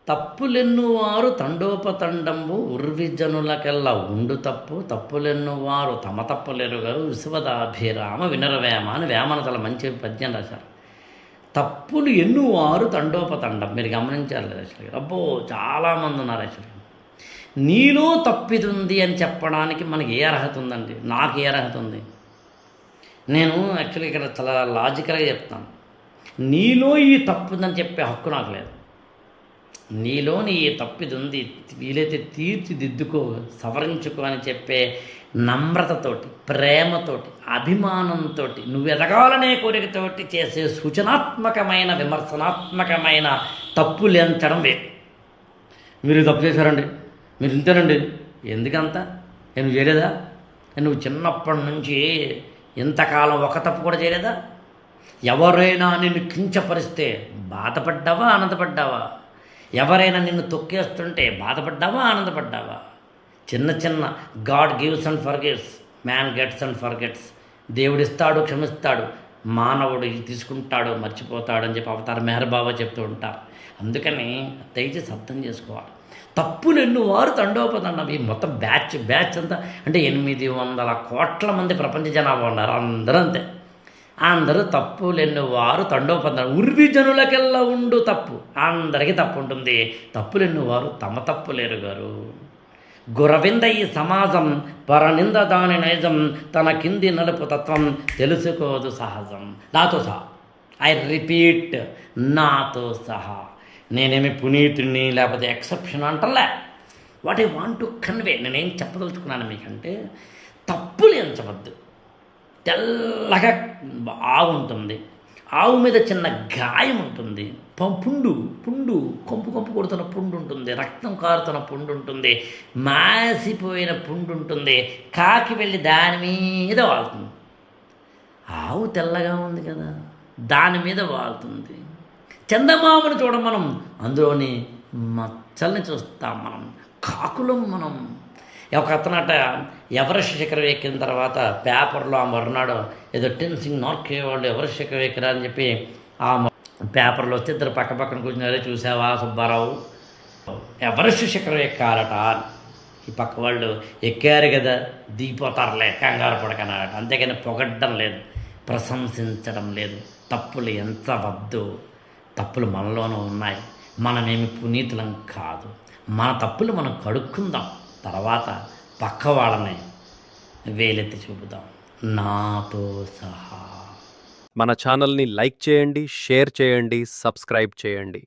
తప్పులెన్నువారు తండోపతండంబు ఉర్విజనులకెల్ల ఉండు తప్పు తప్పులెన్నువారు తమ తప్పులెరుగరు విశ్వదాభిరామ వినరవేమ అని వేమన చాలా మంచి పద్యం రాశారు. తప్పులు ఎన్నువారు తండోపతండం. మీరు గమనించారు కదా యాక్చువల్గా? అబ్బో చాలామంది ఉన్నారు యాక్చువల్గా. నీలో తప్పిదుంది అని చెప్పడానికి మనకి ఏ అర్హత ఉందండి? నాకు ఏ అర్హత ఉంది? నేను యాక్చువల్లీ ఇక్కడ చాలా లాజికల్గా చెప్తాను. నీలో ఈ తప్పుందని చెప్పే హక్కు నాకు లేదు. నీలోని ఈ తప్పిది ఉంది, వీలైతే తీర్చిదిద్దుకో, సవరించుకో అని చెప్పే నమ్రతతోటి, ప్రేమతోటి, అభిమానంతో, నువ్వు ఎదగాలనే కోరికతోటి చేసే సూచనాత్మకమైన, విమర్శనాత్మకమైన తప్పులు ఎంచడం లేదు. మీరు తప్పు చేశారండి, మీరు ఇంతేనండి, ఎందుకంత? నేను చేయలేదా? నువ్వు చిన్నప్పటి నుంచి ఇంతకాలం ఒక తప్పు కూడా చేయలేదా? ఎవరైనా నిన్ను కించపరిస్తే బాధపడ్డావా, ఆనందపడ్డావా? ఎవరైనా నిన్ను తొక్కేస్తుంటే బాధపడ్డావా, ఆనందపడ్డావా? చిన్న చిన్న God gives and forgives, man gets and forgets. దేవుడిస్తాడు, క్షమిస్తాడు, మానవుడు తీసుకుంటాడు, మర్చిపోతాడు అని చెప్పి అవతార మెహర్బాబా చెప్తూ ఉంటారు. అందుకని దయచేసి అర్థం చేసుకోవాలి. తప్పులు ఎన్నువారు తండోపతండం. ఈ మొత్తం బ్యాచ్ అంతా అంటే 800 కోట్ల మంది ప్రపంచ జనాభా ఉన్నారు, అందరూ అంతే. అందరూ తప్పులెన్నువారు తండోపతండం. ఉర్విజనులకెల్లా ఉండు తప్పు. అందరికీ తప్పు ఉంటుంది. తప్పులెన్నువారు తమ తప్పులెరుగరు. గురవింద ఈ సమాజం పరనింద దాని నైజం తన కింది నలుపు తత్వం తెలుసుకోదు సహజం. నాతో సహా, ఐ రిపీట్, నాతో సహా. నేనేమి పునీతుడిని లేకపోతే ఎక్సెప్షన్ అంటలే. What I want to convey, నేనేం చెప్పదలుచుకున్నాను మీకంటే, తప్పులు ఎంచవద్దు. తెల్లగా ఆవు ఉంటుంది, ఆవు మీద చిన్న గాయం ఉంటుంది, పుండు కొంపు కొడుతున్న పుండు ఉంటుంది, రక్తం కారుతున్న పుండు ఉంటుంది, మాసిపోయిన పుండు ఉంటుంది. కాకి వెళ్ళి దాని మీద వాళ్తుంది. ఆవు తెల్లగా ఉంది కదా, దాని మీద వాళ్తుంది. చందమామను చూడం మనం, అందులోని మచ్చల్ని చూస్తాం మనం. కాకులం మనం. ఒక అతనట ఎవరెస్ట్ శిఖరం ఎక్కిన తర్వాత పేపర్లో ఆ మరునాడు ఏదో టెన్సింగ్ నార్కే వాళ్ళు ఎవరెస్ట్ శిఖరం ఎక్కిరా అని చెప్పి ఆ పేపర్లో వస్తే ఇద్దరు పక్కన కూర్చున్నారే, చూసావా సుబ్బారావు, ఎవరెస్ట్ శిఖరం ఎక్కారట. ఈ పక్క వాళ్ళు ఎక్కారు కదా, దిగిపోతారులే, కంగారు పడకన్నారట. అంతేగాని పొగడ్డం లేదు, ప్రశంసించడం లేదు. తప్పులు ఎంచవద్దు. తప్పులు మనలోనూ ఉన్నాయి. మనమేమి పునీతులం కాదు. మన తప్పులు మనం కడుక్కుందాం, తర్వాత పక్క వాళ్ళని వేలెత్తి చూపుదాం, నాతో సహా. మన ఛానల్ని లైక్ చేయండి, షేర్ చేయండి, సబ్స్క్రైబ్ చేయండి.